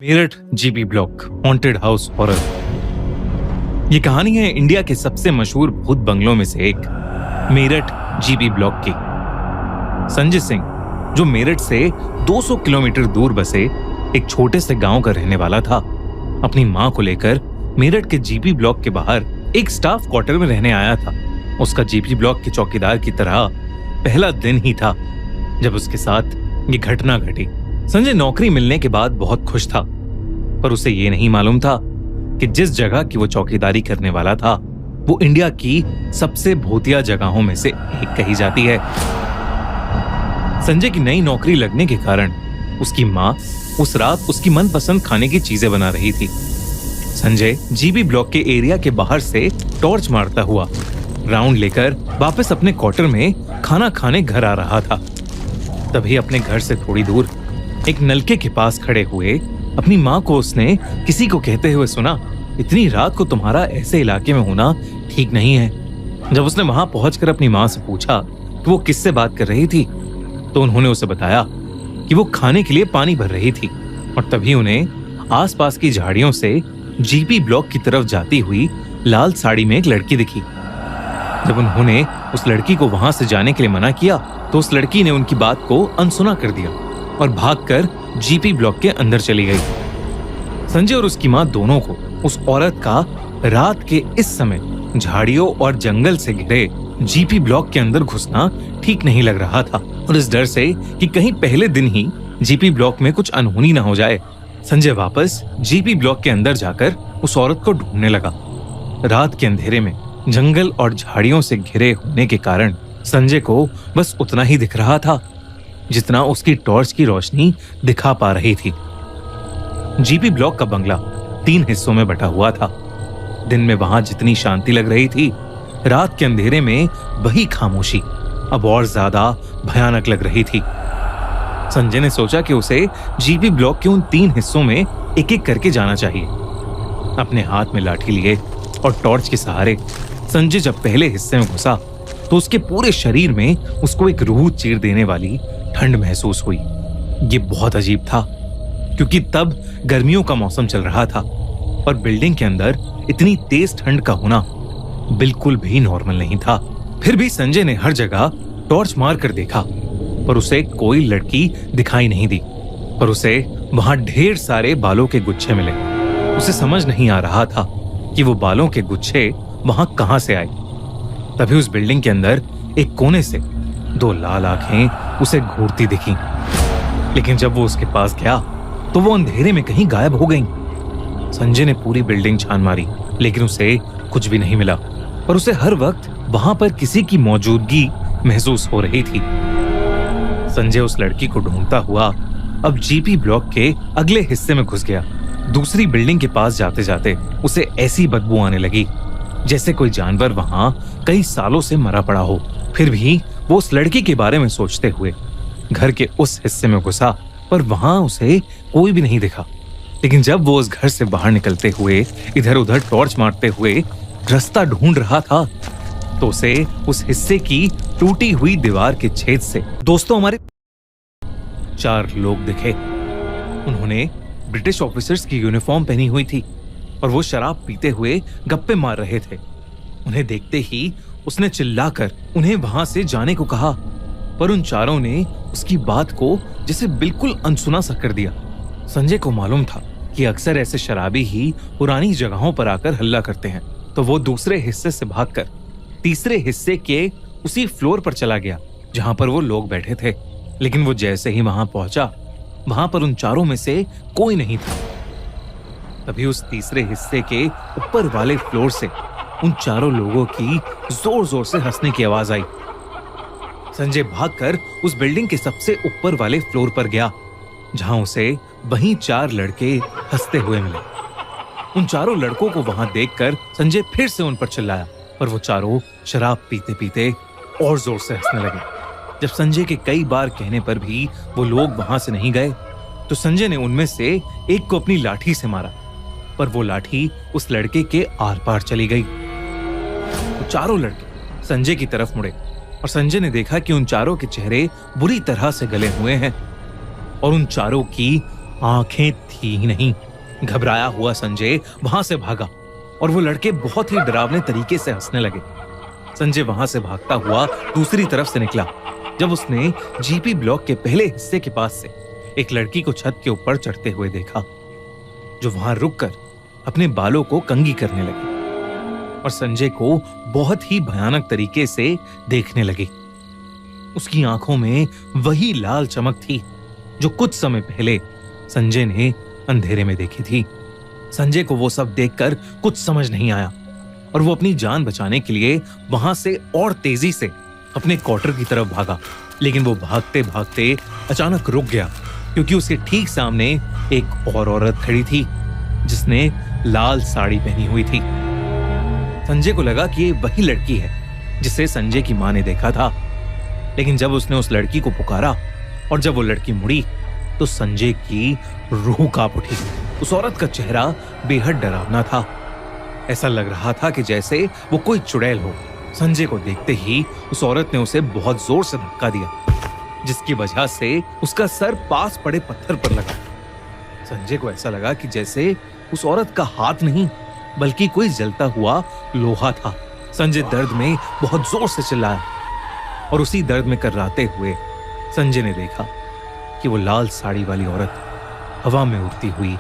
Meerut GB block haunted house horror. ये कहानी है इंडिया के सबसे मशहूर भूत बंगलों में से एक, मेरठ जीबी ब्लॉक की। संजय सिंह, जो मेरठ से 200 किलोमीटर दूर बसे एक छोटे से गांव का रहने वाला था, अपनी मां को लेकर मेरठ के जीबी ब्लॉक के बाहर एक स्टाफ क्वार्टर में रहने आया था। उसका जीबी ब्लॉक के चौकीदार की तरह पहला दिन ही था जब उसके साथ ये घटना घटी। संजय नौकरी मिलने के बाद बहुत खुश था, पर उसे ये नहीं मालूम था कि जिस जगह की वो चौकीदारी करने वाला था वो इंडिया की सबसे भूतिया जगहों में से एक कही जाती है। संजय की नई नौकरी लगने के कारण उसकी माँ उस रात उसकी मनपसंद खाने की चीजें बना रही थी। संजय जीबी ब्लॉक के एरिया के बाहर से टॉर्च मारता हुआ राउंड लेकर वापस अपने क्वार्टर में खाना खाने घर आ रहा था। तभी अपने घर से थोड़ी दूर एक नलके के पास खड़े हुए अपनी माँ को उसने किसी को कहते हुए सुना, इतनी रात को तुम्हारा ऐसे इलाके में होना ठीक नहीं है। जब उसने वहां पहुंचकर अपनी माँ से पूछा कि वो किससे बात कर रही थी, तो उन्होंने उसे बताया कि वो खाने के लिए पानी भर रही थी। और तभी उन्हें आसपास की झाड़ियों से जीबी ब्लॉक की तरफ जाती हुई लाल साड़ी में एक लड़की दिखी। जब उन्होंने उस लड़की को वहां से जाने के लिए मना किया तो उस लड़की ने उनकी बात को अनसुना कर दिया और भागकर जीपी ब्लॉक के अंदर चली गई। संजय और उसकी मां दोनों को उस औरत का रात के इस समय झाड़ियों और जंगल से घिरे जीपी ब्लॉक के अंदर घुसना ठीक नहीं लग रहा था, और इस डर से कि कहीं पहले दिन ही जीपी ब्लॉक में कुछ अनहोनी न हो जाए, संजय वापस जीपी ब्लॉक के अंदर जाकर उस औरत को ढूंढने लगा। रात के अंधेरे में जंगल और झाड़ियों से घिरे होने के कारण संजय को बस उतना ही दिख रहा था जितना उसकी टॉर्च की रोशनी दिखा पा रही थी। जीबी ब्लॉक का बंगला 3 हिस्सों में बटा हुआ था। दिन में वहां जितनी शांति लग रही थी, रात के अंधेरे में वही खामोशी अब और ज्यादा भयानक लग रही थी। संजय ने सोचा कि उसे जीबी ब्लॉक के उन 3 हिस्सों में एक एक करके जाना चाहिए। अपने हाथ में लाठी लिए और टॉर्च के सहारे संजय जब पहले हिस्से में घुसा तो उसके पूरे शरीर में उसको एक रूह चीर देने वाली ठंड महसूस हुई। ये बहुत अजीब था क्योंकि तब गर्मियों का मौसम चल रहा था और बिल्डिंग के अंदर इतनी तेज ठंड का होना बिल्कुल भी नॉर्मल नहीं था। फिर भी संजय ने हर जगह टॉर्च मार कर देखा पर उसे कोई लड़की दिखाई नहीं दी, पर उसे वहां ढेर सारे बालों के गुच्छे मिले। उसे समझ नहीं आ रहा था कि वो बालों के गुच्छे वहां कहां से आए। तभी उस बिल्डिंग के अंदर एक कोने से 2 लाल आंखें उसे घूरती दिखी, लेकिन जब वो उसके पास गया तो वो अंधेरे में कहीं गायब हो गईं। संजय ने पूरी बिल्डिंग छान मारी लेकिन उसे कुछ भी नहीं मिला, पर उसे हर वक्त वहां पर किसी की मौजूदगी महसूस हो रही थी। संजय उस लड़की को ढूंढता हुआ अब जीपी ब्लॉक के अगले हिस्से में घुस गया। दूसरी बिल्डिंग के पास जाते जाते उसे ऐसी बदबू आने लगी जैसे कोई जानवर वहां कई सालों से मरा पड़ा हो। फिर भी वो उस लड़की के बारे में सोचते हुए घर के उस हिस्से में घुसा, पर वहां उसे कोई भी नहीं दिखा। लेकिन जब वो उस घर से बाहर निकलते हुए इधर उधर टॉर्च मारते हुए रास्ता ढूंढ रहा था तो उसे उस हिस्से की टूटी हुई दीवार के छेद से हमारे 4 लोग दिखे। उन्होंने ब्रिटिश ऑफिसर्स की यूनिफॉर्म पहनी हुई थी और वो शराब पीते हुए गप्पे मार रहे थे। उन्हें देखते ही उसने चिल्लाकर उन्हें वहां से जाने को कहा, पर उन चारों ने उसकी बात को जैसे बिल्कुल अनसुना सा कर दिया। संजय को मालूम था कि अक्सर ऐसे शराबी ही पुरानी जगहों पर आकर हल्ला करते हैं, तो वो दूसरे हिस्से से भागकर तीसरे हिस्से के उसी फ्लोर पर चला गया जहां पर वो लोग बैठे थे। लेकिन वो जैसे ही वहां पहुंचा, वहां पर उन चारों में से कोई नहीं था। तभी उस तीसरे हिस्से के ऊपर वाले फ्लोर से उन चारों लोगों की जोर जोर से हंसने की आवाज आई। संजय भागकर उस बिल्डिंग के सबसे ऊपर वाले फ्लोर पर गया जहां उसे वहीं 4 लड़के हंसते हुए मिले। उन चारों लड़कों को वहां देखकर संजय फिर से उन पर चिल्लाया, पर वो चारों शराब पीते पीते और जोर से हंसने लगे। जब संजय के कई बार कहने पर भी वो लोग वहां से नहीं गए तो संजय ने उनमें से एक को अपनी लाठी से मारा, पर वो लाठी उस लड़के के आर पार चली गई। तो चारों लड़के संजय की तरफ मुड़े और संजय ने देखा कि उन चारों के चेहरे बुरी तरह से गले हुए हैं और उन चारों की आंखें थी ही नहीं। घबराया हुआ संजय वहां से भागा और वो लड़के बहुत ही डरावने तरीके से हंसने लगे। संजय वहां से भागता हुआ दूसरी तरफ से निकला जब उसने जीपी ब्लॉक के पहले हिस्से के पास से एक लड़की को छत के ऊपर चढ़ते हुए देखा, जो वहां रुककर अपने बालों को कंघी करने लगी और संजय को बहुत ही भयानक तरीके से देखने लगी। उसकी आंखों में वही लाल चमक थी जो कुछ समय पहले संजय ने अंधेरे में देखी थी। संजय को वो सब देखकर कुछ समझ नहीं आया और वो अपनी जान बचाने के लिए वहां से और तेजी से अपने क्वार्टर की तरफ भागा। लेकिन वो भागते भागते अचानक रुक गया क्योंकि उसके ठीक सामने एक और औरत खड़ी थी जिसने लाल साड़ी पहनी हुई थी। संजय को लगा कि ये वही लड़की है जिसे संजय की मां ने देखा था। लेकिन जब उसने उस लड़की को पुकारा और जब वो लड़की मुड़ी तो संजय की रूह कांप उठी। उस औरत का चेहरा बेहद डरावना था। ऐसा लग रहा था कि जैसे वो कोई चुड़ैल हो। संजय को देखते ही उस औरत ने उसे बहुत जोर से धक्का दिया, जिसकी वजह से उसका सर पास पड़े पत्थर पर लगा। संजय को ऐसा लगा कि जैसे उस औरत का हाथ नहीं बल्कि कोई जलता हुआ लोहा था। संजय दर्द में बहुत जोर से चिल्लाया और उसी दर्द में कर्राते हुए संजय ने देखा कि वो लाल साड़ी वाली औरत हवा में उड़ती हुई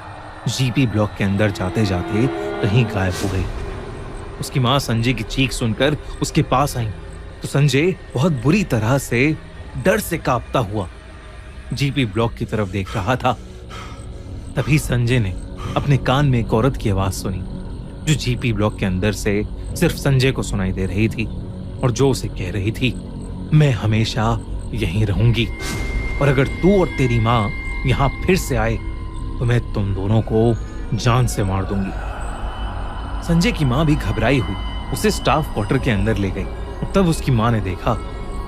जीपी ब्लॉक के अंदर जाते जाते कहीं गायब हो गई। उसकी मां संजय की चीख सुनकर उसके पास आई तो संजय बहुत बुरी तरह से डर से कांपता हुआ जीपी ब्लॉक की तरफ देख रहा था। तभी संजय ने अपने कान में एक औरत की आवाज सुनी जो जीपी ब्लॉक के अंदर से सिर्फ संजय को सुनाई दे रही थी और जो उसे कह रही थी, मैं हमेशा यहीं रहूंगी और अगर तू और तेरी मां यहां फिर से आए तो मैं तुम दोनों को जान से मार दूंगी। संजय की मां भी घबराई हुई उसे स्टाफ क्वार्टर के अंदर ले गई। तब उसकी मां ने देखा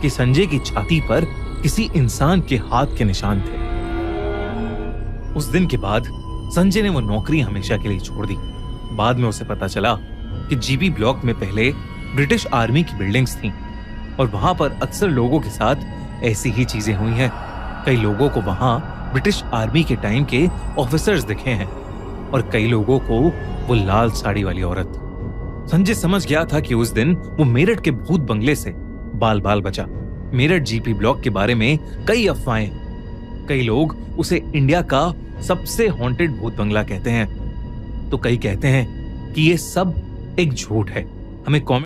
कि संजय की छाती पर किसी इंसान के हाथ के निशान थे। उस दिन के बाद संजय ने वो नौकरी हमेशा के लिए छोड़ दी। बाद में उसे पता चला कि जीबी ब्लॉक में पहले ब्रिटिश आर्मी की बिल्डिंग्स थीं और वहां पर अक्सर लोगों के साथ ऐसी ही चीजें हुई हैं। कई लोगों को वहां ब्रिटिश आर्मी के टाइम के ऑफिसर्स दिखे हैं और कई लोगों को वो लाल साड़ी वाली औरत। संजय समझ गया था कि उस दिन वो मेरठ के भूत बंगले से बाल बाल बचा। मेरठ जीपी ब्लॉक के बारे में कई अफवाहें, कई लोग उसे इंडिया का सबसे हॉन्टेड भूत बंगला कहते हैं तो कई कहते हैं कि ये सब एक झूठ है। हमें